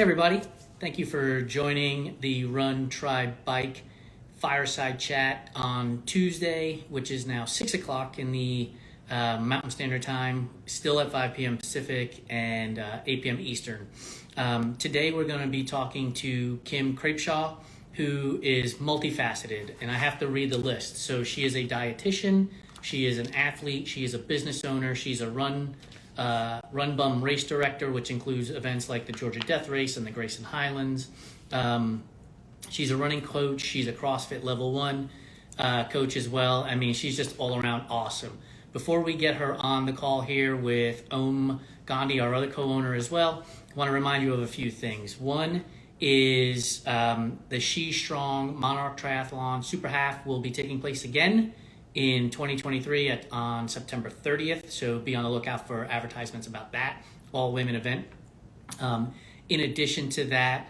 everybody. Thank you for joining the Run, Try, Bike Fireside Chat on Tuesday, which is now 6 o'clock in the Mountain Standard Time, still at 5 p.m. Pacific and 8 p.m. Eastern. Today we're going to be talking to Kim Krapcha, who is multifaceted, and I have to read the list. So she is a dietitian, she is an athlete, she is a business owner, she's a run bum race director, which includes events like the Georgia Death Race and the Grayson Highlands. She's a running coach, she's a CrossFit Level 1 coach as well. I mean, she's just all around awesome. Before we get her on the call here with Gandhi, our other co-owner as well, I want to remind you of a few things. One is the She Strong Monarch Triathlon Super Half will be taking place again in 2023 on September 30th. So be on the lookout for advertisements about that all-women event. In addition to that,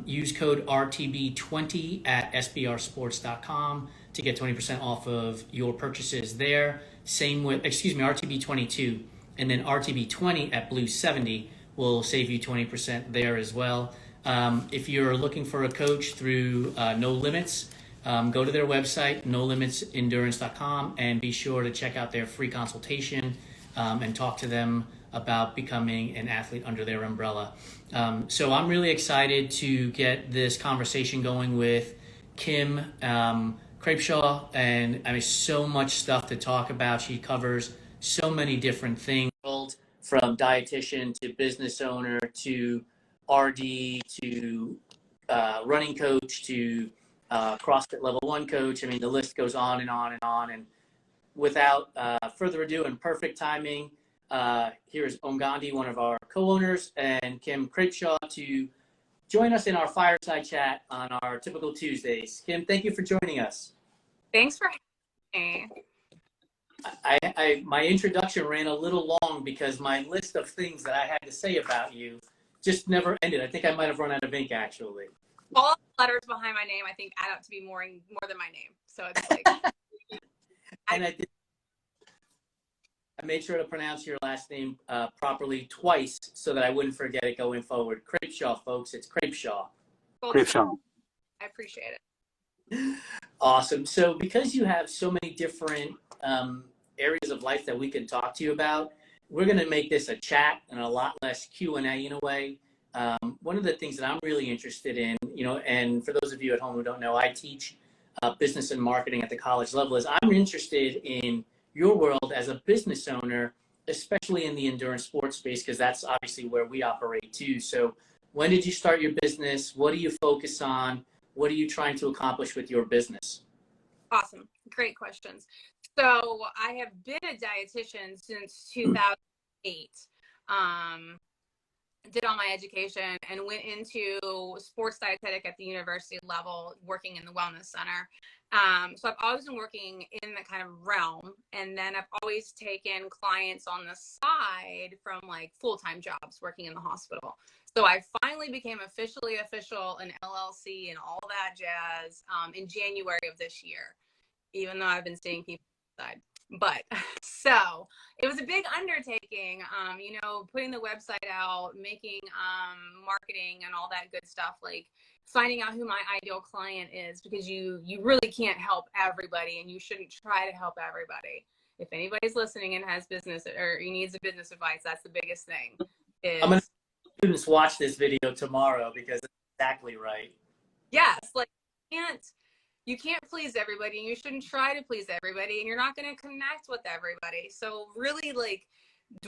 use code RTB20 at sbrsports.com to get 20% off of your purchases there. Same with, RTB22, and then RTB20 at Blue 70 will save you 20% there as well. If you're looking for a coach through No Limits, go to their website, nolimitendurance.com, and be sure to check out their free consultation and talk to them about becoming an athlete under their umbrella. So I'm really excited to get this conversation going with Kim Krapcha, and I mean, so much stuff to talk about. She covers so many different things, from dietitian to business owner to RD to running coach to CrossFit Level 1 coach. I mean, the list goes on and on and on. And without further ado and perfect timing, here's Gandhi, one of our co-owners, and Kim Krapcha to join us in our fireside chat on our typical Tuesdays. Kim, thank you for joining us. Thanks for having me. My introduction ran a little long because my list of things that I had to say about you just never ended. I think I might have run out of ink, actually. All the letters behind my name, I think, add up to be more than my name. So it's like... And I made sure to pronounce your last name properly twice so that I wouldn't forget it going forward. Krapcha, folks. It's Krapcha. Krapcha. I appreciate it. Awesome. So because you have so many different areas of life that we can talk to you about, we're going to make this a chat and a lot less Q&A in a way. One of the things that I'm really interested in, and for those of you at home who don't know, I teach business and marketing at the college level, is I'm interested in your world as a business owner, especially in the endurance sports space, because that's obviously where we operate too. So when did you start your business? What do you focus on? What are you trying to accomplish with your business? Awesome. Great questions. So I have been a dietitian since 2008. Did all my education and went into sports dietetic at the university level, working in the wellness center. So I've always been working in that kind of realm. And then I've always taken clients on the side from like full-time jobs working in the hospital. So I finally became officially official in LLC and all that jazz in January of this year, even though I've been seeing people outside. But so it was a big undertaking, putting the website out, making marketing and all that good stuff, like finding out who my ideal client is, because you really can't help everybody, and you shouldn't try to help everybody. If anybody's listening and has business or needs a business advice, that's the biggest thing. I'm going to students watch this video tomorrow because it's exactly right. Yes, like you can't please everybody, and you shouldn't try to please everybody, and you're not going to connect with everybody. So really like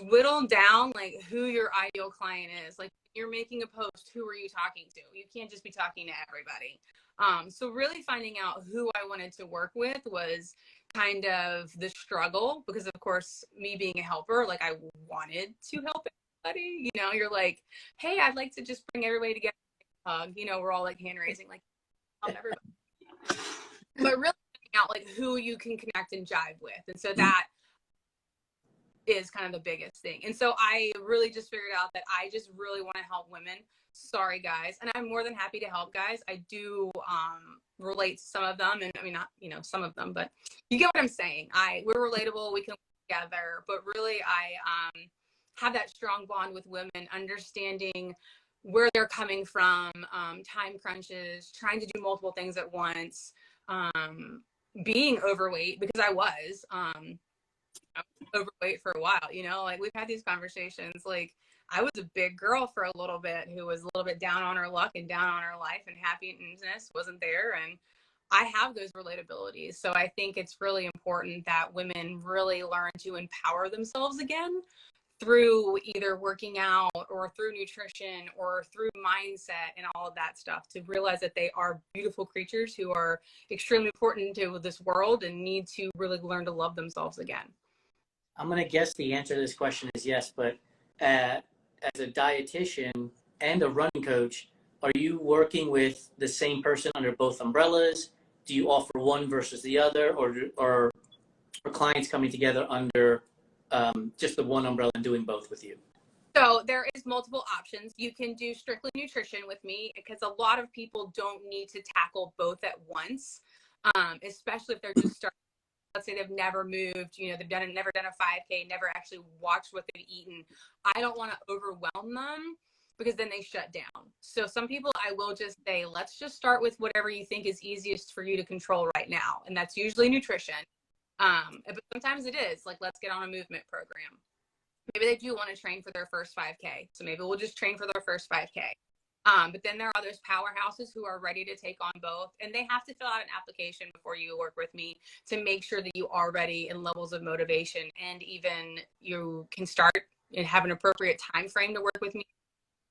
whittle down like who your ideal client is. Like you're making a post, who are you talking to? You can't just be talking to everybody. So really finding out who I wanted to work with was kind of the struggle, because of course me being a helper, like I wanted to help everybody. You're like, hey, I'd like to just bring everybody together. We're all like hand raising, like help everybody. But really finding out like who you can connect and jive with. And so that is kind of the biggest thing. And so I really just figured out that I just really want to help women. Sorry, guys. And I'm more than happy to help guys. I do relate to some of them, and I mean, not, some of them, but you get what I'm saying. We're relatable. We can work together, but really I have that strong bond with women, understanding where they're coming from, time crunches, trying to do multiple things at once, being overweight, because I was overweight for a while, you know, like we've had these conversations. Like I was a big girl for a little bit who was a little bit down on her luck and down on her life, and happiness wasn't there. And I have those relatabilities. So I think it's really important that women really learn to empower themselves again through either working out or through nutrition or through mindset and all of that stuff, to realize that they are beautiful creatures who are extremely important to this world and need to really learn to love themselves again. I'm going to guess the answer to this question is yes, but as a dietitian and a running coach, are you working with the same person under both umbrellas? Do you offer one versus the other, or are clients coming together under just the one umbrella and doing both with you? So there is multiple options. You can do strictly nutrition with me, because a lot of people don't need to tackle both at once, especially if they're just starting. Let's say they've never moved, you know, they've never done a 5K, never actually watched what they've eaten. I don't want to overwhelm them, because then they shut down. So some people, I will just say, let's just start with whatever you think is easiest for you to control right now. And that's usually nutrition. But sometimes it is like, let's get on a movement program. Maybe they do want to train for their first 5K. So maybe we'll just train for their first 5K. But then there are those powerhouses who are ready to take on both, and they have to fill out an application before you work with me to make sure that you are ready in levels of motivation, and even you can start and have an appropriate time frame to work with me,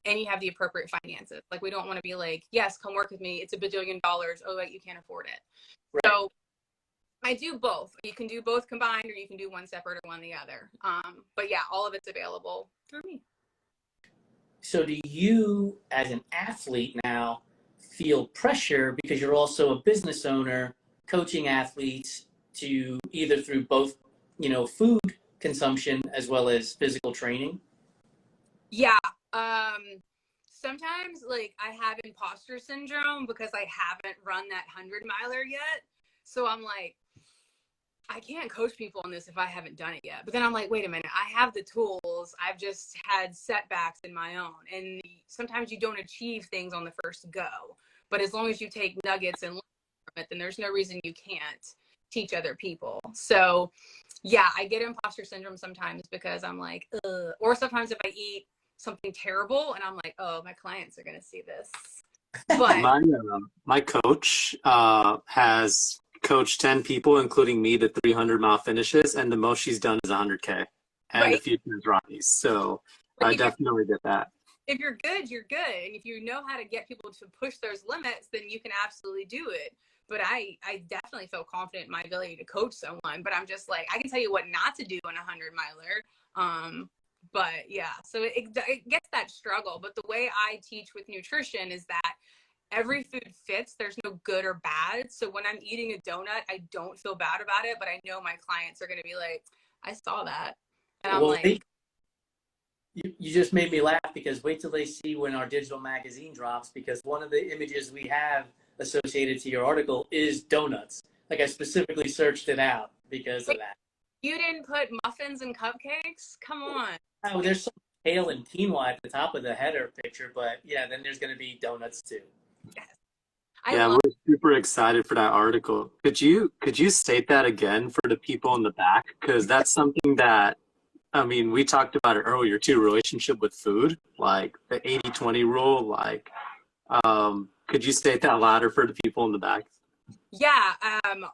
and you have the appropriate finances. Like, we don't want to be like, yes, come work with me, it's $1 billion. Oh, wait, you can't afford it. Right. So I do both. You can do both combined, or you can do one separate or one the other. But yeah, all of it's available through me. So do you, as an athlete now, feel pressure because you're also a business owner coaching athletes to either through both, you know, food consumption as well as physical training? Yeah. Sometimes like I have imposter syndrome because I haven't run that 100-miler yet. So I'm like, I can't coach people on this if I haven't done it yet. But then I'm like, wait a minute, I have the tools. I've just had setbacks in my own. And sometimes you don't achieve things on the first go. But as long as you take nuggets and learn from it, then there's no reason you can't teach other people. So yeah, I get imposter syndrome sometimes because I'm like, ugh. Or sometimes if I eat something terrible and I'm like, oh, my clients are going to see this. But my coach has coached 10 people, including me, to 300-mile finishes, and the most she's done is 100K and right. a few times Rockies. So I definitely get that. If you're good, you're good. And if you know how to get people to push those limits, then you can absolutely do it. But I definitely feel confident in my ability to coach someone. But I'm just like, I can tell you what not to do in a 100-miler. But yeah, so it gets that struggle. But the way I teach with nutrition is that every food fits. There's no good or bad. So when I'm eating a donut, I don't feel bad about it, but I know my clients are going to be like, I saw that. And I'm like, you just made me laugh, because wait till they see when our digital magazine drops, because one of the images we have associated to your article is donuts. Like, I specifically searched it out because of that. You didn't put muffins and cupcakes? Come on. Oh, there's some kale and quinoa at the top of the header picture, but yeah, then there's going to be donuts too. Yes. We're super excited for that article. Could you state that again for the people in the back? Because that's something that, I mean, we talked about it earlier too, relationship with food, like the 80-20 rule. Like, could you state that louder for the people in the back? Yeah,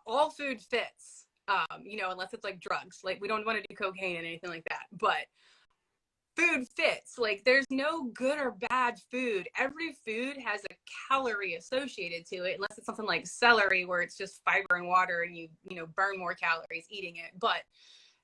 all food fits, you know, unless it's like drugs. Like, we don't want to do cocaine and anything like that. But food fits. Like, there's no good or bad food. Every food has a calorie associated to it, unless it's something like celery where it's just fiber and water and you know, burn more calories eating it. But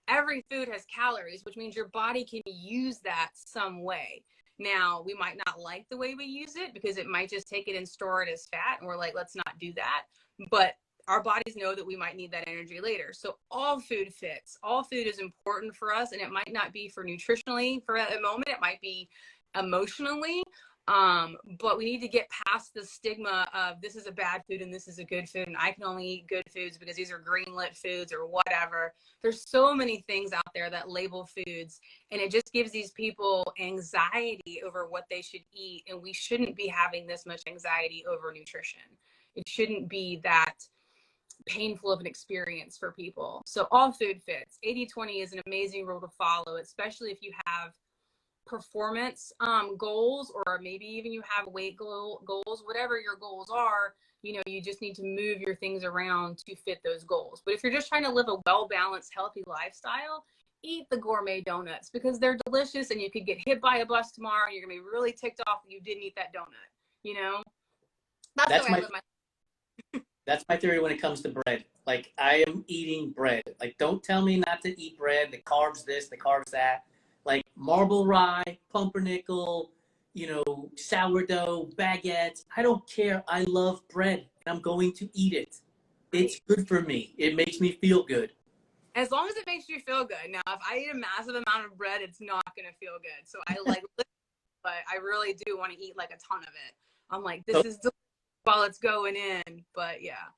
every food has calories, which means your body can use that some way. Now, we might not like the way we use it because it might just take it and store it as fat. And we're like, let's not do that. But our bodies know that we might need that energy later. So all food fits. All food is important for us. And it might not be for nutritionally for a moment. It might be emotionally. But we need to get past the stigma of this is a bad food and this is a good food, and I can only eat good foods because these are green-lit foods or whatever. There's so many things out there that label foods, and it just gives these people anxiety over what they should eat, and we shouldn't be having this much anxiety over nutrition. It shouldn't be that painful of an experience for people. So all food fits. 80-20 is an amazing rule to follow, especially if you have performance goals, or maybe even you have weight goals, whatever your goals are. You just need to move your things around to fit those goals. But if you're just trying to live a well-balanced, healthy lifestyle, eat the gourmet donuts because they're delicious, and you could get hit by a bus tomorrow and you're gonna be really ticked off that you didn't eat that donut. That's the way I live my. That's my theory when it comes to bread. Like, I am eating bread. Like, don't tell me not to eat bread, the carbs this, the carbs that. Like marble rye, pumpernickel, sourdough, baguettes. I don't care. I love bread, and I'm going to eat it. It's good for me. It makes me feel good. As long as it makes you feel good. Now, if I eat a massive amount of bread, it's not going to feel good. So I but I really do want to eat like a ton of it. I'm like, this is delicious while it's going in. But yeah.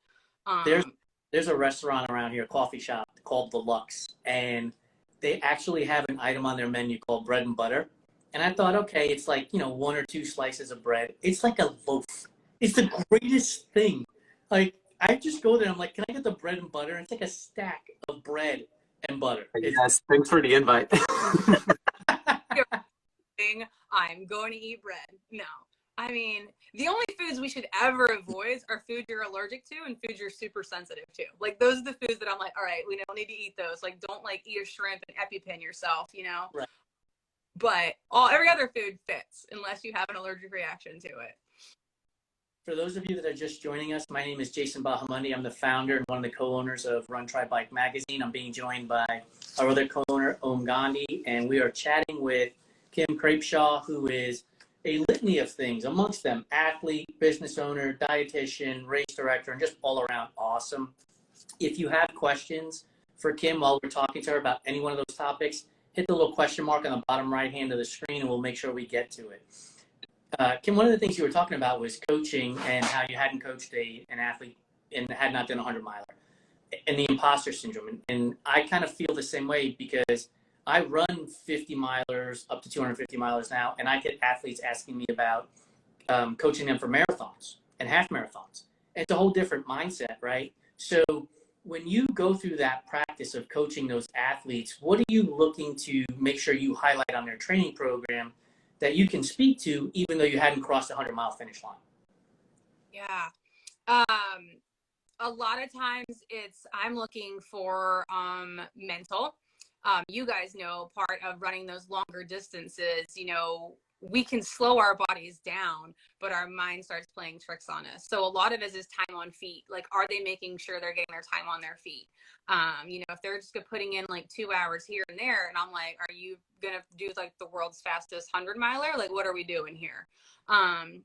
There's a restaurant around here, a coffee shop called The Lux, and they actually have an item on their menu called bread and butter. And I thought, okay, it's like, 1 or 2 slices of bread. It's like a loaf. It's the greatest thing. Like, I just go there. I'm like, can I get the bread and butter? It's like a stack of bread and butter. Yes, thanks for the invite. I'm going to eat bread. No. I mean, the only foods we should ever avoid are foods you're allergic to and foods you're super sensitive to. Like, those are the foods that I'm like, all right, we don't need to eat those. Like, don't eat a shrimp and EpiPen yourself, Right. But every other food fits unless you have an allergic reaction to it. For those of you that are just joining us, my name is Jason Bahamundi. I'm the founder and one of the co-owners of Run Try Bike magazine. I'm being joined by our other co-owner, Om Gandhi, and we are chatting with Kim Krapcha, who is a litany of things, amongst them athlete, business owner, dietitian, race director, and just all around awesome. If you have questions for Kim while we're talking to her about any one of those topics, hit the little question mark on the bottom right hand of the screen and we'll make sure we get to it. Kim, one of the things you were talking about was coaching and how you hadn't coached an athlete and had not done a 100-miler and the imposter syndrome. And I kind of feel the same way because I run 50 milers up to 250 milers now, and I get athletes asking me about coaching them for marathons and half marathons. And it's a whole different mindset, right? So when you go through that practice of coaching those athletes, what are you looking to make sure you highlight on their training program that you can speak to, even though you hadn't crossed the 100-mile finish line? Yeah. A lot of times I'm looking for mental. You guys know part of running those longer distances, we can slow our bodies down, but our mind starts playing tricks on us. So a lot of it is time on feet. Like, are they making sure they're getting their time on their feet? If they're just putting in like 2 hours here and there, and I'm like, are you going to do like the world's fastest 100-miler? Like, what are we doing here? And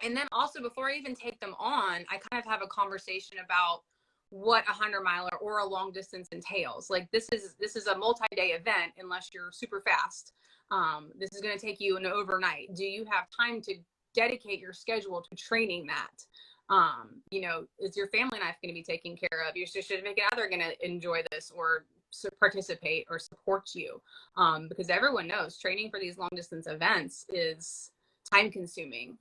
then also, before I even take them on, I kind of have a conversation about what a 100-miler or a long distance entails. Like, this is a multi-day event unless you're super fast. This is going to take you an overnight. Do you have time to dedicate your schedule to training that? Is your family life going to be taken care of? Your significant other going to enjoy this or participate or support you? Because everyone knows training for these long distance events is time consuming.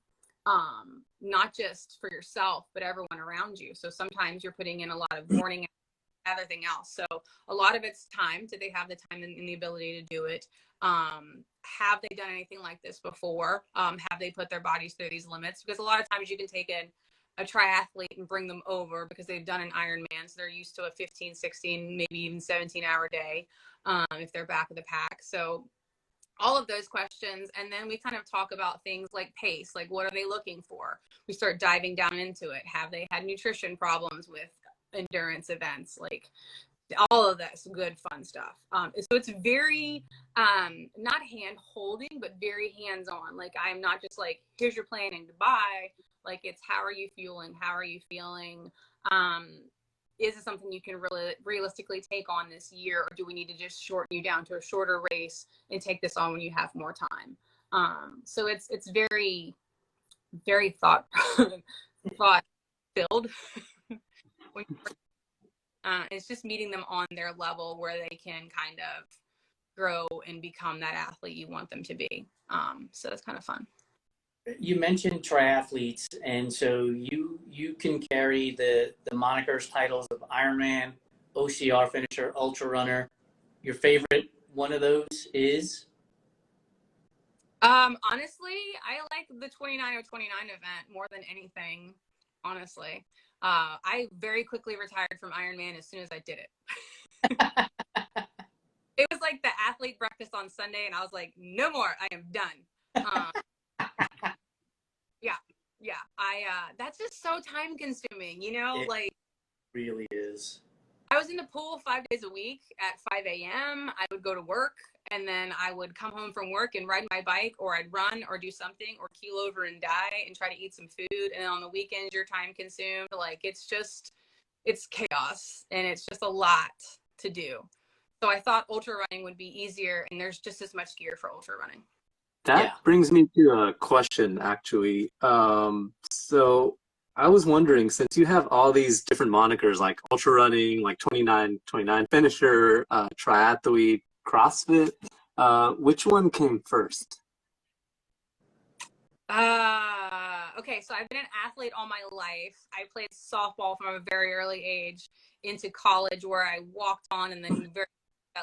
Not just for yourself, but everyone around you. So sometimes you're putting in a lot of morning and everything else. So a lot of it's time. Do they have the time and the ability to do it? Have they done anything like this before? Have they put their bodies through these limits? Because a lot of times you can take in a triathlete and bring them over because they've done an Ironman. So they're used to a 15, 16, maybe even 17-hour day if they're back of the pack. So all of those questions. And then we kind of talk about things like pace, like what are they looking for? We start diving down into it. Have they had nutrition problems with endurance events? Like all of that's good, fun stuff. So it's very, not hand holding, but very hands-on. Like, I'm not just like, here's your plan and goodbye. Like, it's how are you fueling? How are you feeling? Is it something you can really realistically take on this year, or do we need to just shorten you down to a shorter race and take this on when you have more time? So it's very, very thought filled. It's just meeting them on their level where they can kind of grow and become that athlete you want them to be. So it's kind of fun. You mentioned triathletes, and so you can carry the monikers titles of Ironman, OCR finisher, ultra runner. Your favorite one of those is? Honestly, I like the 29/29 event more than anything, honestly. I very quickly retired from Ironman as soon as I did it. It was like the athlete breakfast on Sunday, and I was like, no more, I am done. Yeah. That's just so time consuming, It like really is. I was in the pool 5 days a week at 5 a.m. I would go to work, and then I would come home from work and ride my bike, or I'd run or do something, or keel over and die and try to eat some food. And then on the weekends, you're time consumed. Like it's chaos, and it's just a lot to do. So I thought ultra running would be easier, and there's just as much gear for ultra running. That brings me to a question, actually. So I was wondering, since you have all these different monikers like ultra running, like 29/29 finisher, triathlete, CrossFit, which one came first? Okay, so I've been an athlete all my life. I played softball from a very early age into college, where I walked on, and then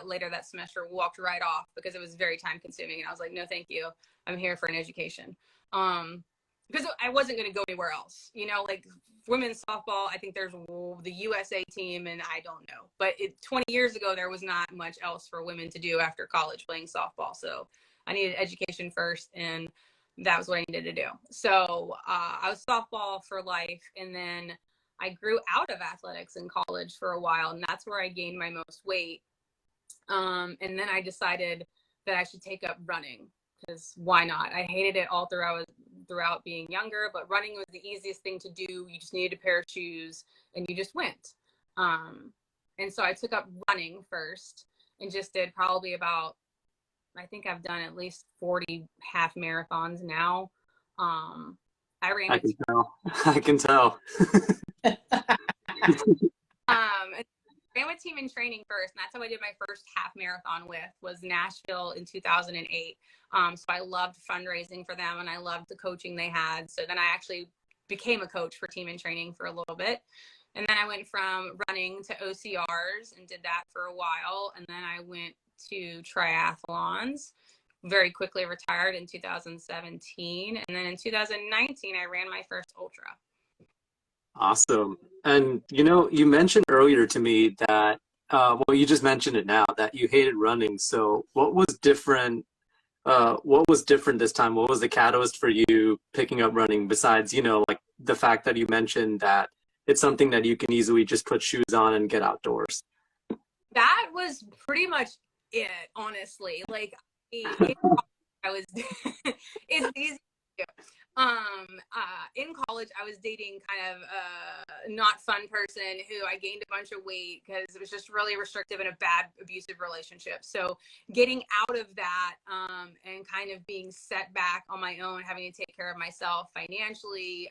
later that semester walked right off because it was very time consuming, and I was like, no thank you, I'm here for an education. Because I wasn't going to go anywhere else, like women's softball, I think there's the USA team, and I don't know, but 20 years ago there was not much else for women to do after college playing softball, so I needed education first, and that was what I needed to do. So I was softball for life, and then I grew out of athletics in college for a while, and that's where I gained my most weight. And then I decided that I should take up running, because why not? I hated it all throughout being younger, but running was the easiest thing to do. You just needed a pair of shoes, and you just went. And so I took up running first, and just did probably about, I think I've done at least 40 half marathons now. I can tell. Ran with Team in Training first, and that's how I did my first half marathon was Nashville in 2008. So I loved fundraising for them, and I loved the coaching they had. So then I actually became a coach for Team in Training for a little bit. And then I went from running to OCRs and did that for a while. And then I went to triathlons, very quickly retired in 2017. And then in 2019, I ran my first ultra. Awesome. And you mentioned earlier to me that, well, you just mentioned it now, that you hated running. So what was different? What was different this time? What was the catalyst for you picking up running, besides, like the fact that you mentioned that it's something that you can easily just put shoes on and get outdoors? That was pretty much it, honestly. Like I was it's easy to do. In college, I was dating kind of a not fun person who I gained a bunch of weight because it was just really restrictive and a bad abusive relationship. So getting out of that and kind of being set back on my own, having to take care of myself financially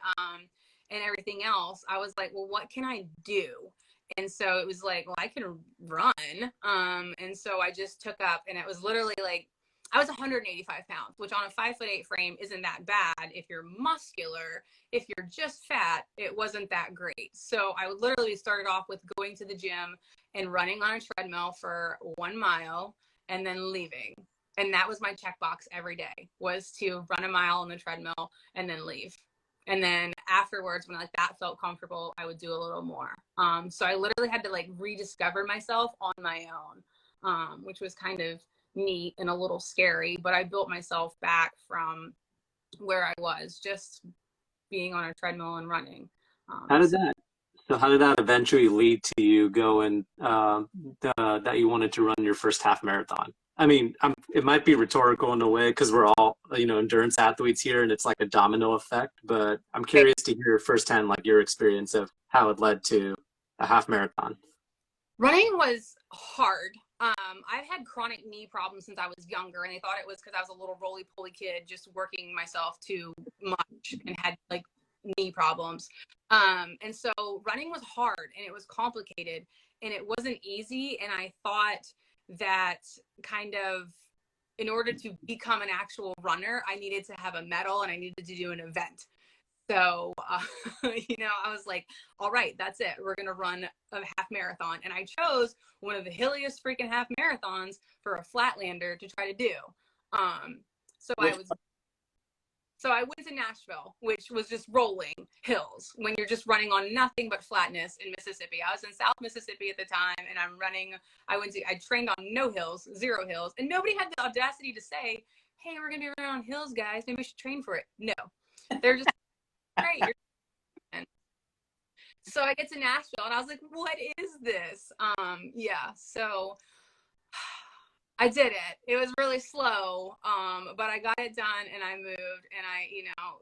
and everything else, I was like, well, what can I do? And so it was like, well, I can run. And so I just took up, and it was literally like, I was 185 pounds, which on a 5'8" frame isn't that bad. If you're muscular, if you're just fat, it wasn't that great. So I would literally started off with going to the gym and running on a treadmill for 1 mile and then leaving. And that was my checkbox every day, was to run a mile on the treadmill and then leave. And then afterwards, when like that felt comfortable, I would do a little more. So I literally had to like rediscover myself on my own, which was kind of neat and a little scary, but I built myself back from where I was just being on a treadmill and running. How did that eventually lead to you going that you wanted to run your first half marathon? I mean, it might be rhetorical in a way because we're all, endurance athletes here, and it's like a domino effect, but I'm curious to hear firsthand, like, your experience of how it led to a half marathon. Running was hard. I've had chronic knee problems since I was younger, and they thought it was because I was a little roly-poly kid just working myself too much and had like knee problems. And so running was hard and it was complicated and it wasn't easy. And I thought that kind of in order to become an actual runner, I needed to have a medal and I needed to do an event. So, I was like, all right, that's it. We're going to run a half marathon. And I chose one of the hilliest freaking half marathons for a flatlander to try to do. So I went to Nashville, which was just rolling hills when you're just running on nothing but flatness in Mississippi. I was in South Mississippi at the time and I trained on no hills, 0 hills. And nobody had the audacity to say, hey, we're going to be running on hills, guys. Maybe we should train for it. No, they're just great. So I get to Nashville and I was like, what is this? So I did it. It was really slow, but I got it done and I moved and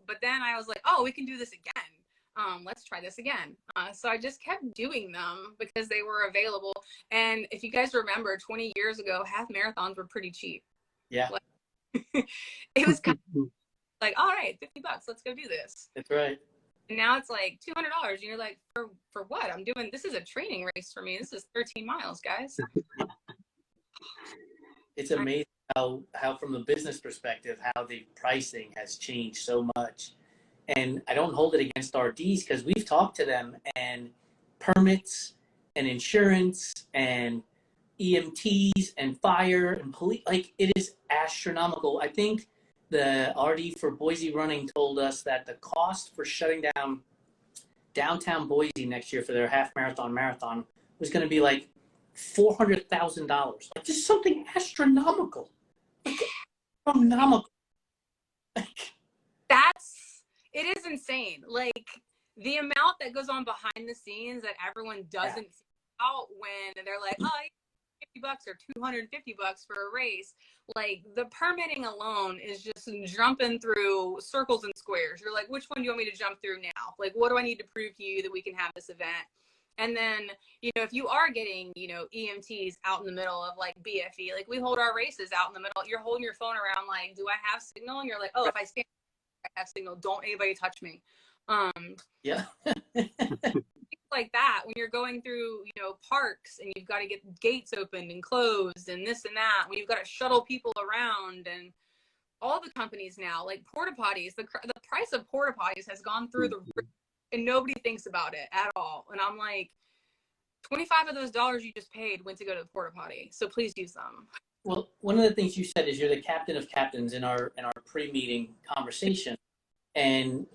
but then I was like, oh, we can do this again. Let's try this again. So I just kept doing them because they were available. And if you guys remember 20 years ago, half marathons were pretty cheap. Yeah. Like, it was kind of like, all right, $50, let's go do this. That's right. And now it's like $200 and you're like, for what? This is a training race for me. This is 13 miles, guys. It's amazing how from the business perspective, how the pricing has changed so much. And I don't hold it against RDs because we've talked to them and permits and insurance and EMTs and fire and police, like it is astronomical. I think the RD for Boise Running told us that the cost for shutting down downtown Boise next year for their half marathon was going to be like $400,000. Like just something astronomical. Like, astronomical. Like, it is insane. Like the amount that goes on behind the scenes that everyone doesn't see out when they're like, oh, $50 or $250 for a race. Like the permitting alone is just jumping through circles and squares. You're like, which one do you want me to jump through now? Like, what do I need to prove to you that we can have this event? And then, if you are getting, EMTs out in the middle of like BFE, like we hold our races out in the middle, you're holding your phone around like, do I have signal? And you're like, oh, if I stand, I have signal. Don't anybody touch me. Yeah. Like that when you're going through parks and you've got to get gates opened and closed and this and that, when you've got to shuttle people around, and all the companies now, like porta potties, the price of porta potties has gone through the roof and nobody thinks about it at all. And I'm like, 25 of those dollars you just paid went to go to the porta potty, so please use them. Well, one of the things you said is you're the captain of captains in our pre-meeting conversation, and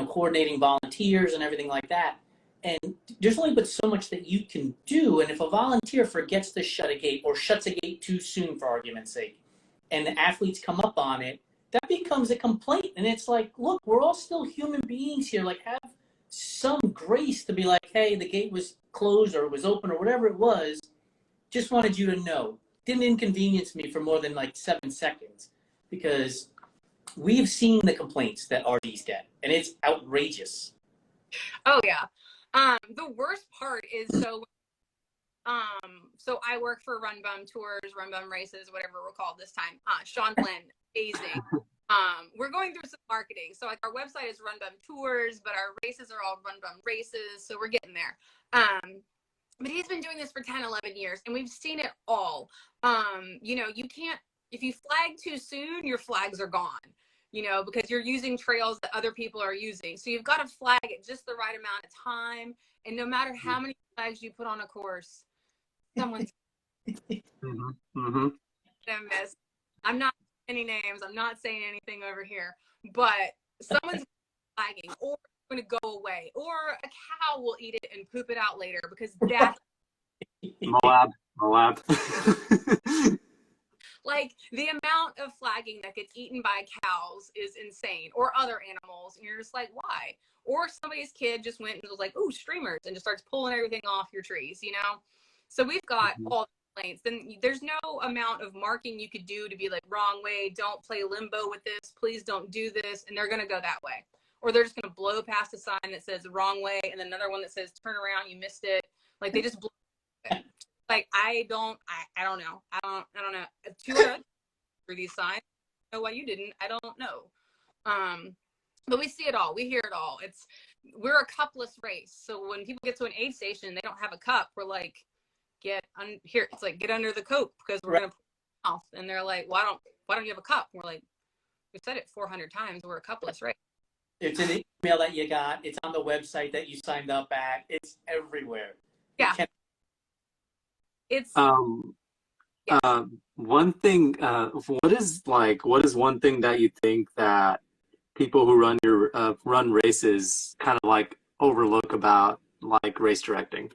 coordinating volunteers and everything like that. And there's only but so much that you can do. And if a volunteer forgets to shut a gate or shuts a gate too soon, for argument's sake, and the athletes come up on it, that becomes a complaint. And it's like, look, we're all still human beings here. Like, have some grace to be like, hey, the gate was closed or it was open or whatever it was. Just wanted you to know. Didn't inconvenience me for more than like 7 seconds, because we've seen the complaints that RDs get, and it's outrageous. Oh yeah. The worst part is so I work for Run Bum Tours, Run Bum Races, whatever we're called this time. Sean Flynn, amazing. We're going through some marketing. So like our website is Run Bum Tours, but our races are all Run Bum Races. So we're getting there. But he's been doing this for 10, 11 years and we've seen it all. You can't, if you flag too soon, your flags are gone. Because you're using trails that other people are using. So you've got to flag at just the right amount of time. And no matter how many flags you put on a course, someone's gonna miss. I'm not any names. I'm not saying anything over here. But someone's flagging, or it's going to go away, or a cow will eat it and poop it out later, because that's Moab. Like the amount of flagging that gets eaten by cows is insane, or other animals. And you're just like, why? Or somebody's kid just went and was like, ooh, streamers, and just starts pulling everything off your trees, So we've got all the complaints. Then there's no amount of marking you could do to be like, wrong way, don't play limbo with this, please don't do this. And they're going to go that way. Or they're just going to blow past a sign that says wrong way and then another one that says turn around, you missed it. Like they just blow it. like, I don't know. I don't know. 200 for these signs. I don't know why you didn't. I don't know. But we see it all. We hear it all. We're a cupless race. So when people get to an aid station and they don't have a cup, we're like, here. It's like, get under the coat because we're going to put mouth. And they're like, why don't you have a cup? And we're like, we said it 400 times. We're a cupless race. It's an email that you got. It's on the website that you signed up at. It's everywhere. Yeah. It's one thing. What is one thing that you think that people who run races kind of like overlook about like race directing?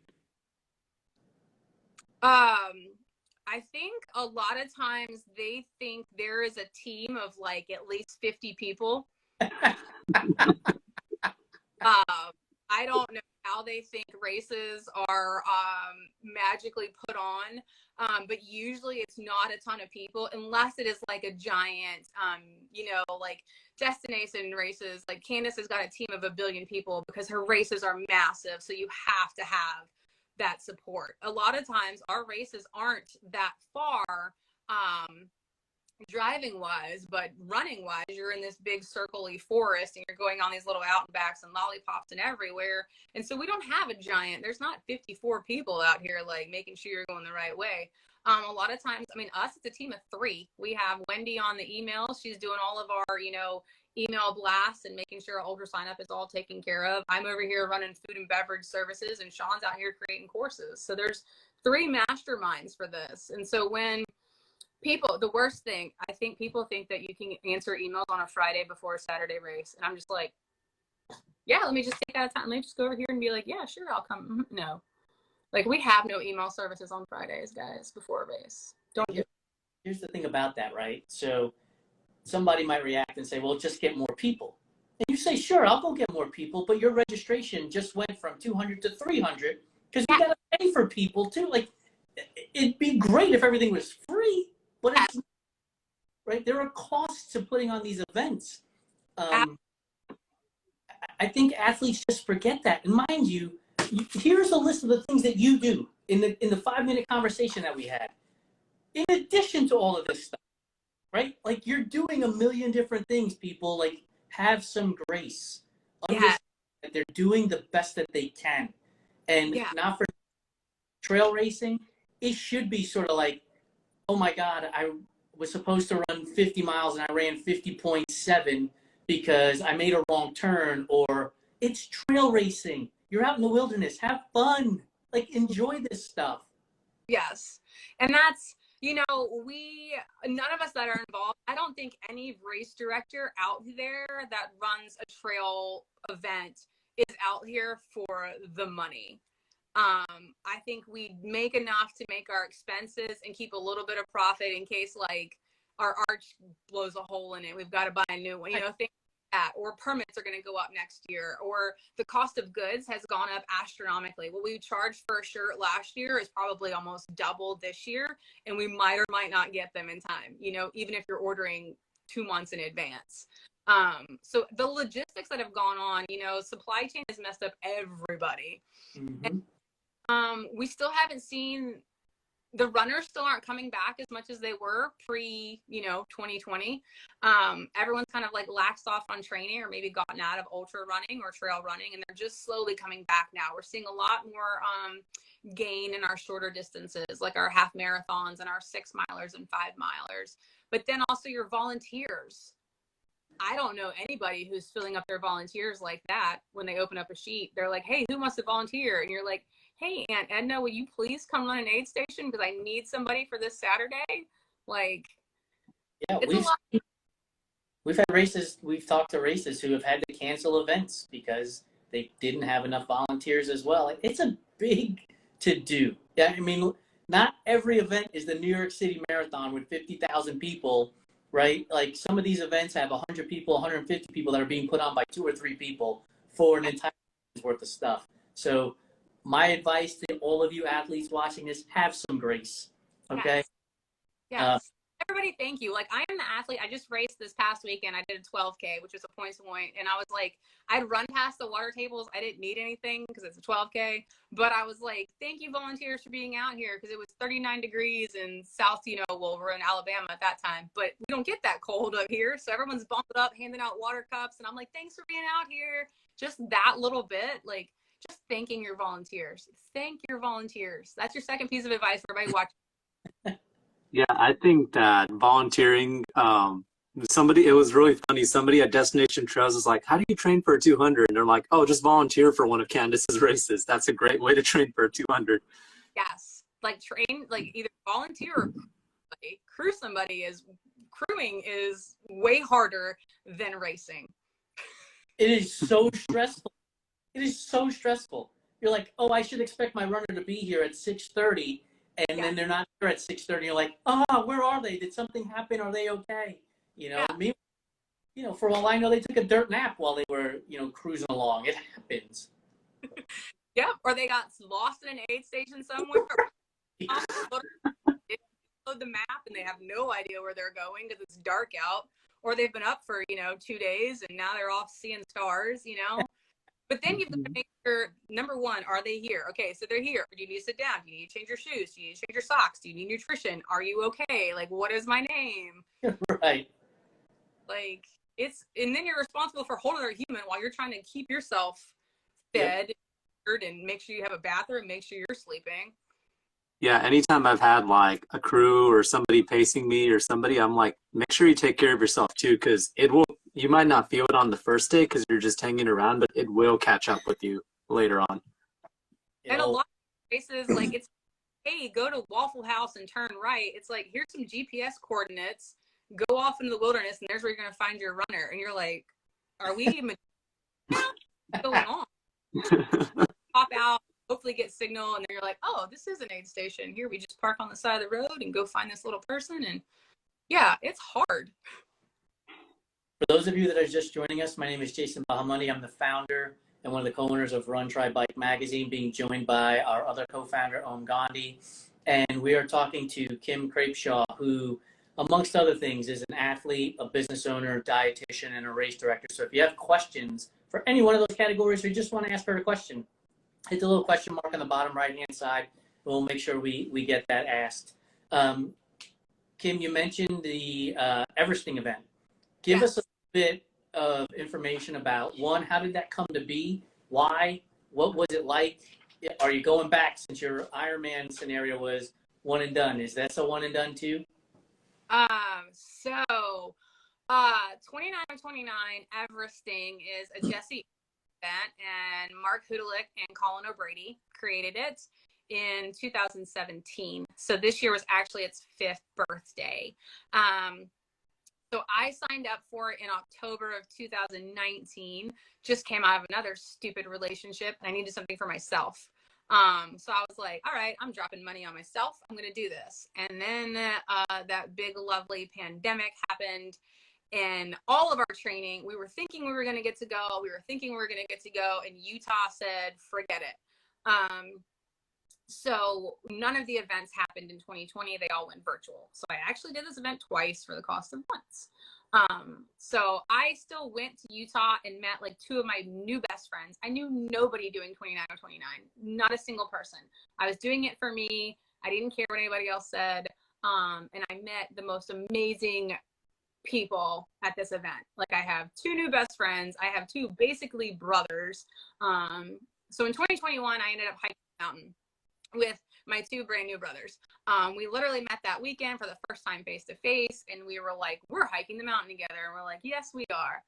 I think a lot of times they think there is a team of like at least 50 people. I don't know how they think races are magically put on, but usually it's not a ton of people unless it is like a giant, like destination races. Like Candace has got a team of 1 billion people because her races are massive, so you have to have that support. A lot of times our races aren't that far driving wise, but running wise, you're in this big circle-y forest and you're going on these little out and backs and lollipops and everywhere. And so we don't have a giant, there's not 54 people out here like making sure you're going the right way. A lot of times, I mean, us, it's a team of 3. We have Wendy on the email. She's doing all of our, email blasts and making sure our ultra sign up is all taken care of. I'm over here running food and beverage services, and Sean's out here creating courses. So there's 3 masterminds for this. And so when the worst thing, I think people think that you can answer emails on a Friday before a Saturday race. And I'm just like, yeah, let me just take out time. Let me just go over here and be like, yeah, sure, I'll come. No. Like, we have no email services on Fridays, guys, before a race. Here's the thing about that, right? So somebody might react and say, well, just get more people. And you say, sure, I'll go get more people, but your registration just went from 200 to 300 because you got to pay for people too. Like, it'd be great if everything was free, but it's not, right? There are costs to putting on these events. I think athletes just forget that. And mind you, here's a list of the things that you do in the 5-minute conversation that we had. In addition to all of this stuff, right? Like, you're doing a million different things, people. Like, have some grace. Understand that they're doing the best that they can. And not for trail racing, it should be sort of like, oh my God, I was supposed to run 50 miles and I ran 50.7 because I made a wrong turn. Or it's trail racing. You're out in the wilderness. Have fun. Like, enjoy this stuff. Yes. And that's, none of us that are involved, I don't think any race director out there that runs a trail event is out here for the money. I think we make enough to make our expenses and keep a little bit of profit in case like our arch blows a hole in it. We've got to buy a new one, things like that, or permits are going to go up next year, or the cost of goods has gone up astronomically. What we charged for a shirt last year is probably almost double this year, and we might or might not get them in time, even if you're ordering 2 months in advance. So the logistics that have gone on, supply chain has messed up everybody. Mm-hmm. And we still haven't seen, the runners still aren't coming back as much as they were pre 2020. Everyone's kind of like laxed off on training or maybe gotten out of ultra running or trail running, and they're just slowly coming back now. We're seeing a lot more gain in our shorter distances, like our half marathons and our 6 milers and 5 milers. But then also your volunteers. I don't know anybody who's filling up their volunteers like that. When they open up a sheet, they're like, hey, who wants to volunteer? And you're like, hey, Aunt Edna, will you please come run an aid station because I need somebody for this Saturday? Like, yeah, we've had races, we've talked to races who have had to cancel events because they didn't have enough volunteers as well. It's a big to-do. Yeah, I mean, not every event is the New York City Marathon with 50,000 people, right? Like, some of these events have 100 people, 150 people that are being put on by 2 or 3 people for an entire year's worth of stuff. So my advice to all of you athletes watching this, have some grace, okay? Yes. everybody thank you. Like, I am the athlete. I just raced this past weekend. I did a 12K, which was a points point. And I was like, I'd run past the water tables. I didn't need anything because it's a 12K. But I was like, thank you, volunteers, for being out here, because it was 39 degrees in South, well, we're in Alabama at that time. But we don't get that cold up here. So everyone's bundled up, handing out water cups. And I'm like, thanks for being out here. Just that little bit, like, just thanking your volunteers. Thank your volunteers. That's your second piece of advice for everybody watching. Yeah, I think that volunteering, it was really funny. Somebody at Destination Trails was like, how do you train for a 200? And they're like, oh, just volunteer for one of Candace's races. That's a great way to train for a 200. Yes. Like, train, like, either volunteer or crew somebody. Crewing is way harder than racing. It is so stressful. It is so stressful. You're like, oh, I should expect my runner to be here at 6:30, and then they're not here at 6:30. You're like, where are they? Did something happen? Are they okay? Me, for all I know, they took a dirt nap while they were, cruising along. It happens. Yeah, or they got lost in an aid station somewhere. They load the map and they have no idea where they're going because it's dark out. Or they've been up for, 2 days and now they're off seeing stars, But then you've got to make sure, number one, are they here? Okay, so they're here. Do you need to sit down? Do you need to change your shoes? Do you need to change your socks? Do you need nutrition? Are you okay? Like, what is my name? Right. Like, and then you're responsible for holding their human while you're trying to keep yourself fed and make sure you have a bathroom, make sure you're sleeping. Yeah, anytime I've had like a crew or somebody pacing me or somebody, I'm like, make sure you take care of yourself too, because you might not feel it on the first day because you're just hanging around, but it will catch up with you later on. And a lot of places, like, it's, hey, go to Waffle House and turn right. It's like, here's some GPS coordinates. Go off into the wilderness, and there's where you're going to find your runner. And you're like, are we even going on? Pop out, hopefully get signal, and then you're like, oh, this is an aid station. Here, we just park on the side of the road and go find this little person. And yeah, it's hard. For those of you that are just joining us, my name is Jason Bahamani. I'm the founder and one of the co-owners of Run, Try, Bike magazine, being joined by our other co-founder, Om Gandhi. And we are talking to Kim Krapcha, who, amongst other things, is an athlete, a business owner, dietitian, and a race director. So if you have questions for any one of those categories, or you just want to ask her a question, hit the little question mark on the bottom right-hand side, and we'll make sure we get that asked. Kim, you mentioned the Everesting event. Give us a bit of information about, one, how did that come to be? Why? What was it like? Are you going back, since your Ironman scenario was one and done? Is that a one and done too? 29 on 29 Everesting is a Jesse event, and Mark Hudalik and Colin O'Brady created it in 2017. So this year was actually its 5th birthday. So I signed up for it in October of 2019, just came out of another stupid relationship, and I needed something for myself. So I was like, all right, I'm dropping money on myself. I'm going to do this. And then that big, lovely pandemic happened, and all of our training, we were thinking we were going to get to go. And Utah said, forget it. So none of the events happened in 2020. They all went virtual. So I actually did this event twice for the cost of once. So I still went to Utah and met like 2 of my new best friends. I knew nobody doing 29 or 29, not a single person. I was doing it for me. I didn't care what anybody else said. And I met the most amazing people at this event. Like, I have 2 new best friends. I have 2 basically brothers. So in 2021, I ended up hiking the mountain with my 2 brand new brothers. We literally met that weekend for the first time face to face, and we were like, we're hiking the mountain together. And we're like, yes, we are.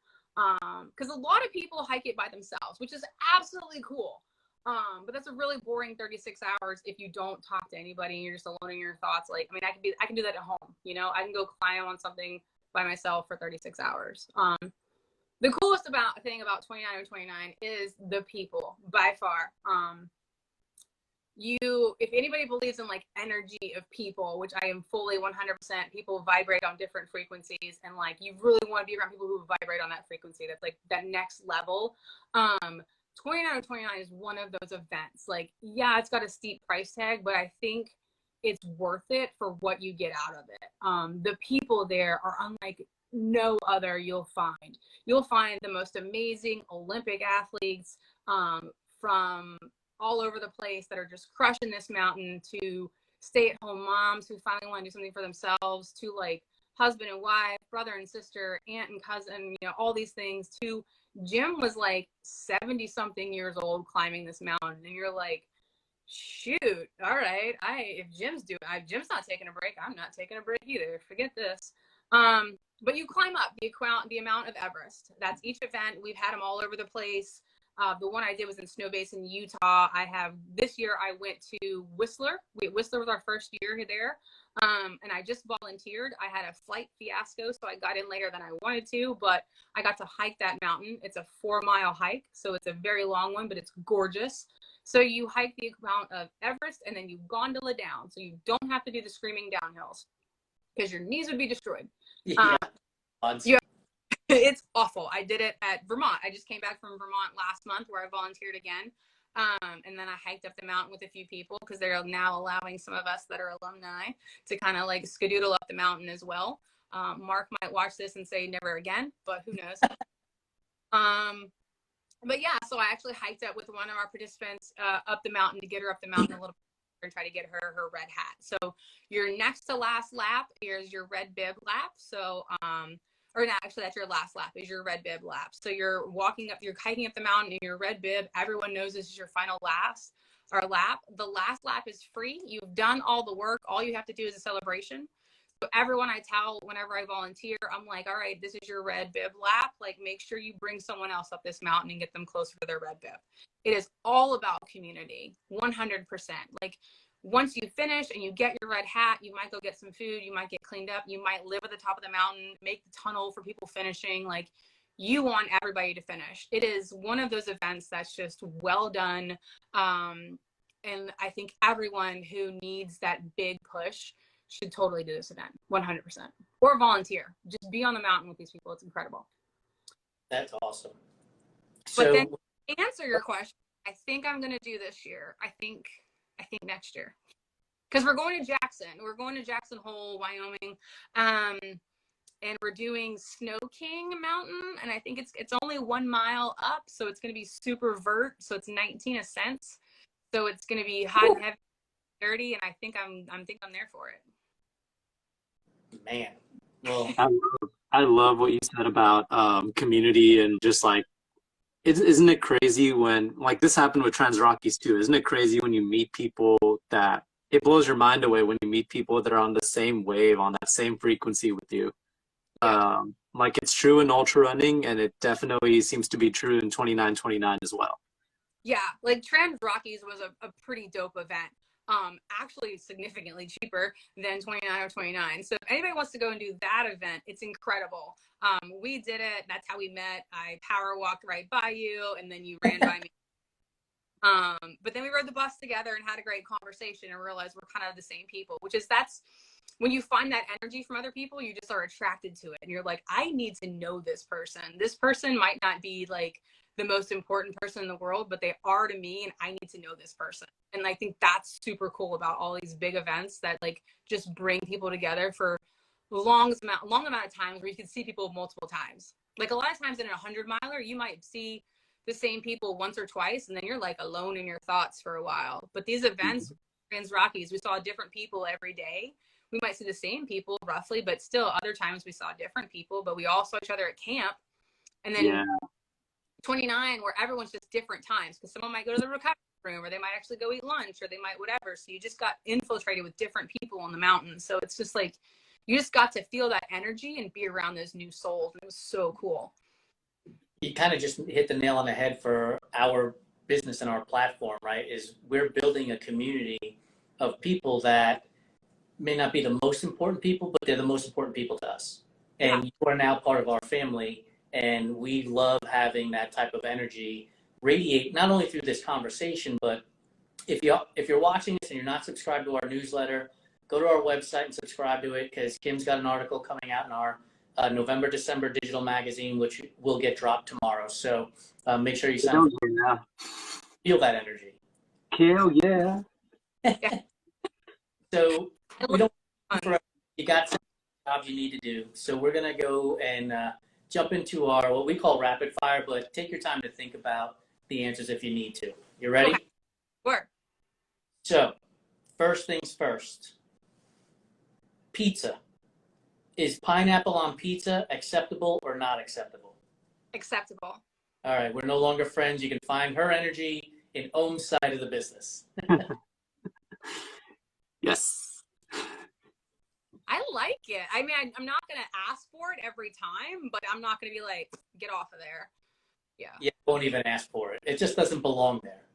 Because a lot of people hike it by themselves, which is absolutely cool. But that's a really boring 36 hours if you don't talk to anybody and you're just alone in your thoughts. Like, I mean, I can do that at home. I can go climb on something by myself for 36 hours. The coolest thing about 29 or 29 is the people, by far. If anybody believes in like energy of people, which I am fully 100%, people vibrate on different frequencies, and like, you really want to be around people who vibrate on that frequency. That's like that next level. 29 or 29 is one of those events. Like, yeah, it's got a steep price tag, but I think it's worth it for what you get out of it. The people there are unlike no other you'll find. You'll find the most amazing Olympic athletes from all over the place that are just crushing this mountain, to stay-at-home moms who finally want to do something for themselves, to like husband and wife, brother and sister, aunt and cousin, you know, all these things. To Jim was like 70 something years old climbing this mountain, and you're like, shoot, all right, if Jim's not taking a break, I'm not taking a break either. Forget this. But you climb up the amount of Everest. That's each event. We've had them all over the place. The one I did was in Snow Basin, Utah. This year I went to Whistler. Whistler was our first year there. And I just volunteered. I had a flight fiasco, so I got in later than I wanted to, but I got to hike that mountain. It's a 4-mile hike, so it's a very long one, but it's gorgeous. So you hike the amount of Everest, and then you gondola down. So you don't have to do the screaming downhills because your knees would be destroyed. It's awful. I did it at Vermont. I just came back from Vermont last month where I volunteered again. And then I hiked up the mountain with a few people because they're now allowing some of us that are alumni to kind of like skedoodle up the mountain as well. Mark might watch this and say never again, but who knows? But yeah, so I actually hiked up with one of our participants up the mountain to get her up the mountain a little bit and try to get her red hat. So your next to last lap is your red bib lap. So, or not, actually that's your last lap is your red bib lap. So you're hiking up the mountain in your red bib. Everyone knows this is your final lap. The last lap is free. You've done all the work. All you have to do is a celebration. So everyone I tell whenever I volunteer, I'm like, all right, this is your red bib lap. Like, make sure you bring someone else up this mountain and get them closer to their red bib. It is all about community, 100%. Like, once you finish and you get your red hat, you might go get some food. You might get cleaned up. You might live at the top of the mountain, make the tunnel for people finishing. Like, you want everybody to finish. It is one of those events that's just well done. And I think everyone who needs that big push should totally do this event, 100%. Or volunteer. Just be on the mountain with these people. It's incredible. That's awesome. But then to answer your question, I think I'm going to do this year. I think next year. Because we're going to Jackson. We're going to Jackson Hole, Wyoming. And we're doing Snow King Mountain. And I think it's only 1 mile up. So it's going to be super vert. So it's 19 ascents. So it's going to be hot and heavy, dirty. And I think I'm there for it. Man, well, I love what you said about community and just like, isn't it crazy when, like, this happened with Trans Rockies too? Isn't it crazy when you meet people that it blows your mind away when you meet people that are on the same wave, on that same frequency with you? Like, it's true in ultra running, and it definitely seems to be true in 2929 as well. Yeah, like Trans Rockies was a pretty dope event. Actually significantly cheaper than 29 or 29. So if anybody wants to go and do that event, it's incredible. We did it. That's how we met. I power walked right by you, and then you ran by me. But then we rode the bus together and had a great conversation and realized we're kind of the same people, that's when you find that energy from other people, you just are attracted to it. And you're like, I need to know this person. This person might not be like the most important person in the world, but they are to me, and I need to know this person. And I think that's super cool about all these big events that like just bring people together for long amount of times where you can see people multiple times. Like a lot of times in a 100-miler, you might see the same people once or twice, and then you're like alone in your thoughts for a while. But these events, Trans Rockies, we saw different people every day. We might see the same people roughly, but still other times we saw different people, but we all saw each other at camp. And then 29, where everyone's just different times, because someone might go to the recovery room, or they might actually go eat lunch, or they might whatever. So you just got infiltrated with different people on the mountain. So it's just like, you just got to feel that energy and be around those new souls. And it was so cool. You kind of just hit the nail on the head for our business and our platform, right? Is we're building a community of people that may not be the most important people, but they're the most important people to us. And you are now part of our family. And we love having that type of energy radiate, not only through this conversation, but if you're watching this and you're not subscribed to our newsletter, go to our website and subscribe to it, because Kim's got an article coming out in our November, December digital magazine, which will get dropped tomorrow. So make sure you sign up. Feel that energy. Hell yeah. So It we looks don't fun. for you got some jobs you need to do. So we're gonna go and jump into our what we call rapid fire, but take your time to think about the answers if you need to. You ready? Okay, sure. So first things first. Pizza. Is pineapple on pizza acceptable or not acceptable? Acceptable. All right, we're no longer friends. You can find her energy in Ohm's side of the business. Yes. I like it. I mean, I'm not going to ask for it every time, but I'm not going to be like, get off of there. Yeah. Yeah, won't even ask for it. It just doesn't belong there.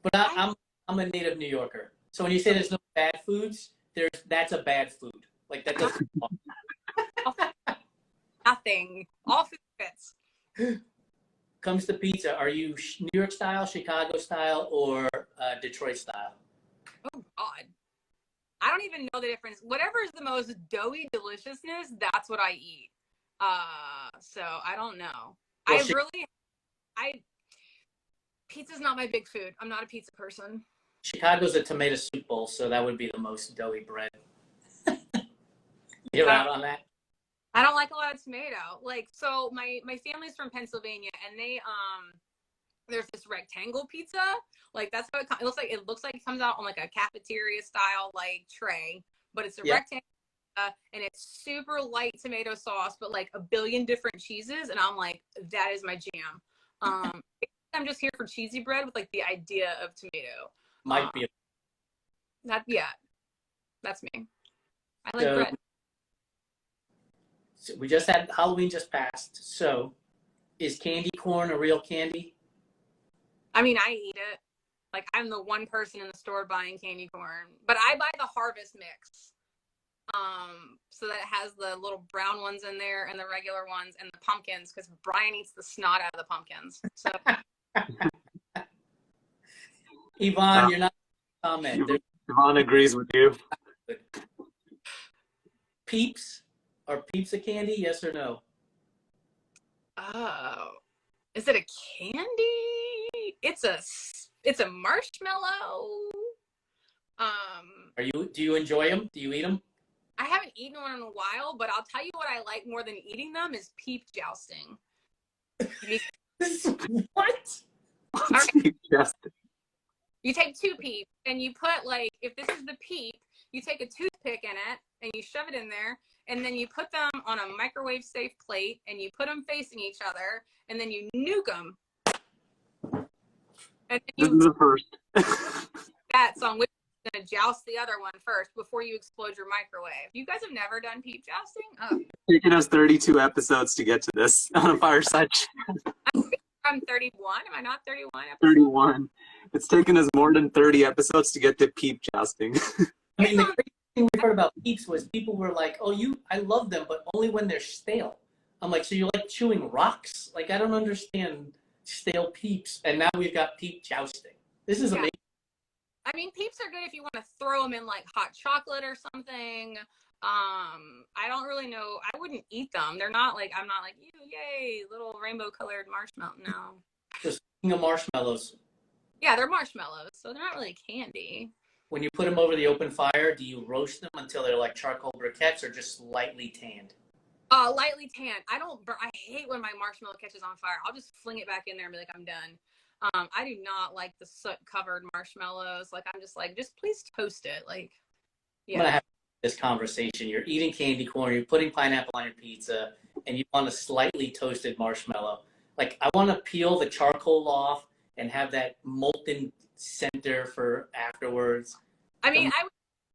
But I'm a native New Yorker, so when you say there's no bad foods, that's a bad food. Like that doesn't belong. Nothing. All food fits. Comes to pizza, are you New York style, Chicago style, or Detroit style? Oh, God. I don't even know the difference. Whatever is the most doughy deliciousness, that's what I eat. So I don't know. Well, Pizza's not my big food. I'm not a pizza person. Chicago's a tomato soup bowl, so that would be the most doughy bread. You're out on that? I don't like a lot of tomato. Like, so my family's from Pennsylvania, and they there's this rectangle pizza. Like that's how it looks like. It looks like it comes out on like a cafeteria style like tray, but it's a rectangle. And it's super light tomato sauce, but like a billion different cheeses, and I'm like, that is my jam. I'm just here for cheesy bread with like the idea of tomato. Might be. That's me. I like bread. So we just had Halloween just passed. So, is candy corn a real candy? I mean, I eat it. Like I'm the one person in the store buying candy corn, but I buy the harvest mix. So that it has the little brown ones in there and the regular ones and the pumpkins, because Brian eats the snot out of the pumpkins. So Yvonne, you're not comment. Yvonne agrees with you. Peeps are Peeps a candy? Yes or no? oh, is it a candy? It's a marshmallow. Do you enjoy them? Do you eat them? I haven't eaten one in a while, but I'll tell you what I like more than eating them is peep jousting. What? Right. Peep jousting. You take two peeps and you put like, if this is the peep, you take a toothpick in it and you shove it in there, and then you put them on a microwave safe plate and you put them facing each other, and then you nuke them. And then This is the first. that song, which is going to joust the other one first before you explode your microwave. You guys have never done peep jousting? Oh. It's taken us 32 episodes to get to this on a Fireside Chat. I'm 31. Am I not 31? 31. It's taken us more than 30 episodes to get to peep jousting. I mean, the crazy thing we heard about Peeps was people were like, "Oh, I love them, but only when they're stale." I'm like, "So you like chewing rocks?" Like, I don't understand stale Peeps. And now we've got peep jousting. This is amazing. I mean, peeps are good if you want to throw them in like hot chocolate or something. I don't really know. I wouldn't eat them. They're not like, I'm not like, yay, little rainbow colored marshmallow. No. Just eating of marshmallows. Yeah, they're marshmallows, so they're not really candy. When you put them over the open fire, do you roast them until they're like charcoal briquettes or just lightly tanned? Lightly tanned. I hate when my marshmallow catches on fire. I'll just fling it back in there and be like, I'm done. I do not like the soot-covered marshmallows. Like, I'm just like, just please toast it. Like, yeah. I'm going to have this conversation. You're eating candy corn, you're putting pineapple on your pizza, and you want a slightly toasted marshmallow. Like, I want to peel the charcoal off and have that molten center for afterwards. I mean, I would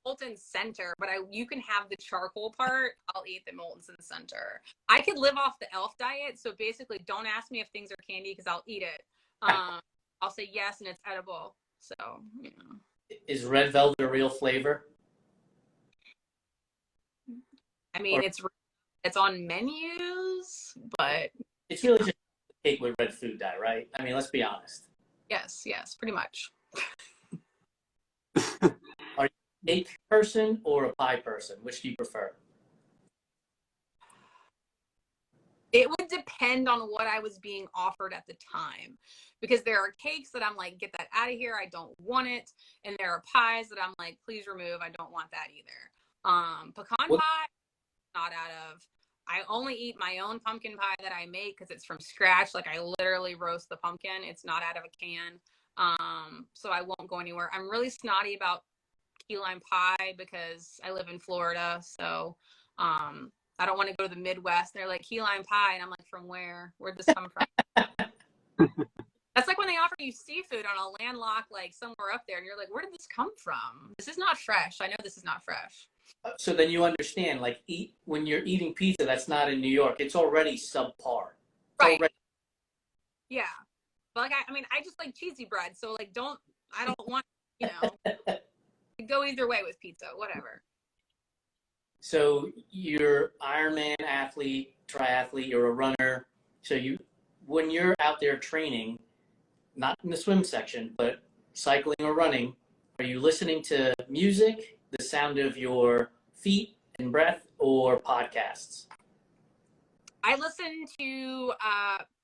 molten center, but you can have the charcoal part. I'll eat the molten center. I could live off the elf diet, so basically don't ask me if things are candy because I'll eat it. I'll say yes and it's edible. So, you know. Is red velvet a real flavor? I mean, it's on menus, but it's really just cake with red food dye, right? I mean, let's be honest. Yes, pretty much. Are you a cake person or a pie person? Which do you prefer? It would depend on what I was being offered at the time, because there are cakes that I'm like, get that out of here, I don't want it. And there are pies that I'm like, please remove, I don't want that either. Pecan pie, not out of. I only eat my own pumpkin pie that I make because it's from scratch. Like I literally roast the pumpkin. It's not out of a can. So I won't go anywhere. I'm really snotty about key lime pie because I live in Florida. So I don't want to go to the Midwest. They're like, key lime pie. And I'm like, from where? Where'd this come from? That's like when they offer you seafood on a landlocked, like somewhere up there. And you're like, where did this come from? This is not fresh. I know this is not fresh. So then you understand, like, when you're eating pizza that's not in New York, it's already subpar. Right. Yeah. But like, I mean, I just like cheesy bread. So like, I don't want, go either way with pizza, whatever. So you're Ironman athlete, triathlete, you're a runner. So when you're out there training, not in the swim section, but cycling or running, are you listening to music, the sound of your feet and breath, or podcasts? I listen to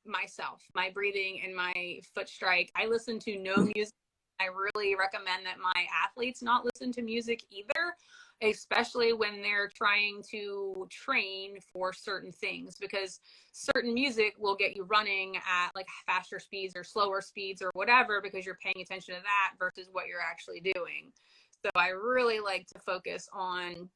myself, my breathing and my foot strike. I listen to no music. I really recommend that my athletes not listen to music either, especially when they're trying to train for certain things, because certain music will get you running at like faster speeds or slower speeds or whatever, because you're paying attention to that versus what you're actually doing. So I really like to focus on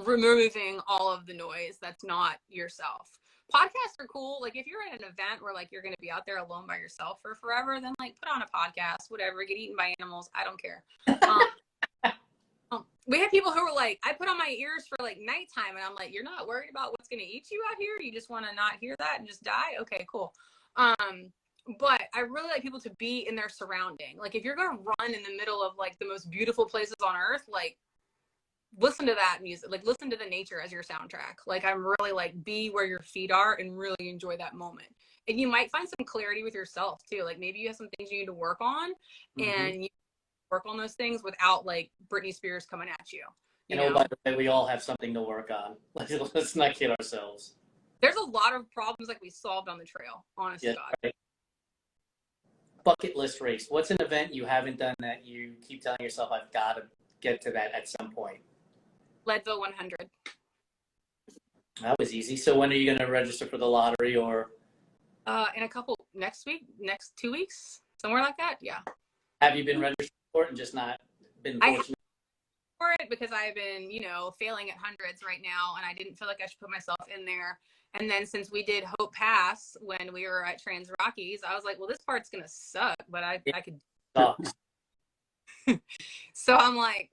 removing all of the noise that's not yourself. Podcasts are cool. Like if you're at an event where like you're going to be out there alone by yourself for forever, then like put on a podcast, whatever, get eaten by animals. I don't care. We had people who were like, I put on my ears for like nighttime, and I'm like, you're not worried about what's going to eat you out here? You just want to not hear that and just die? Okay, cool. But I really like people to be in their surrounding. Like if you're going to run in the middle of like the most beautiful places on earth, like listen to that music, like listen to the nature as your soundtrack. Like I'm really like, be where your feet are and really enjoy that moment. And you might find some clarity with yourself too. Like maybe you have some things you need to work on, and you work on those things without like Britney Spears coming at you. You know, by the way, we all have something to work on. Let's not kid ourselves. There's a lot of problems like we solved on the trail, honest to God. Right. Bucket list race. What's an event you haven't done that you keep telling yourself, I've got to get to that at some point? Leadville 100. That was easy. So when are you going to register for the lottery, or? In a couple, next 2 weeks, somewhere like that. Yeah. Have you been registered for it and just not been fortunate? For it because I've been, failing at hundreds right now, and I didn't feel like I should put myself in there. And then since we did Hope Pass when we were at Trans Rockies, I was like, well, this part's gonna suck, but I could. So I'm like,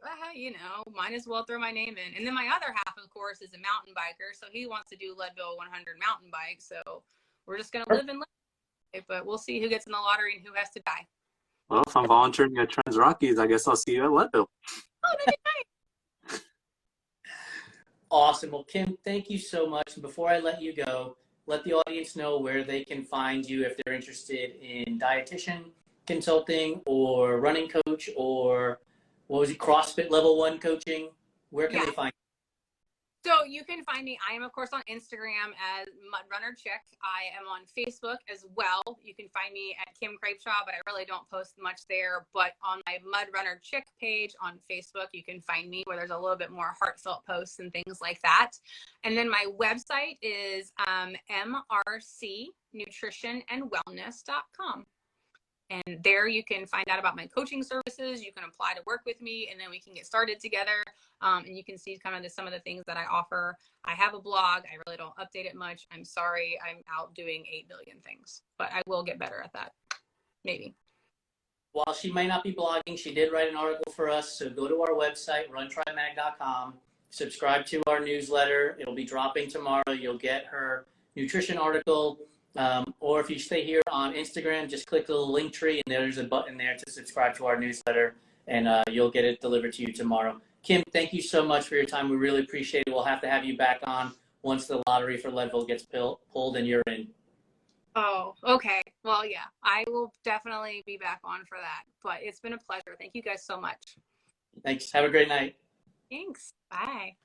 might as well throw my name in. And then my other half, of course, is a mountain biker, so he wants to do Leadville 100 mountain bike. So we're just gonna live and live, but we'll see who gets in the lottery and who has to die. Well, if I'm volunteering at Trans Rockies, I guess I'll see you at Leadville. Oh, that'd be nice. Awesome. Well, Kim, thank you so much. And before I let you go, let the audience know where they can find you if they're interested in dietitian consulting or running coach, or CrossFit level 1 coaching. Where can they find you? So you can find me. I am, of course, on Instagram as Mud Runner Chick. I am on Facebook as well. You can find me at Kim Krapcha, but I really don't post much there. But on my Mud Runner Chick page on Facebook, you can find me where there's a little bit more heartfelt posts and things like that. And then my website is mrcnutritionandwellness.com. And there you can find out about my coaching services. You can apply to work with me, and then we can get started together. And you can see kind of some of the things that I offer. I have a blog. I really don't update it much. I'm sorry. I'm out doing 8 billion things, but I will get better at that. Maybe. While she may not be blogging, she did write an article for us. So go to our website, runtrimag.com, subscribe to our newsletter. It'll be dropping tomorrow. You'll get her nutrition article. Or if you stay here on Instagram, just click the little link tree, and there's a button there to subscribe to our newsletter, and you'll get it delivered to you tomorrow. Kim, thank you so much for your time. We really appreciate it. We'll have to have you back on once the lottery for Leadville gets pulled and you're in. Oh, okay. Well, yeah, I will definitely be back on for that. But it's been a pleasure. Thank you guys so much. Thanks. Have a great night. Thanks. Bye.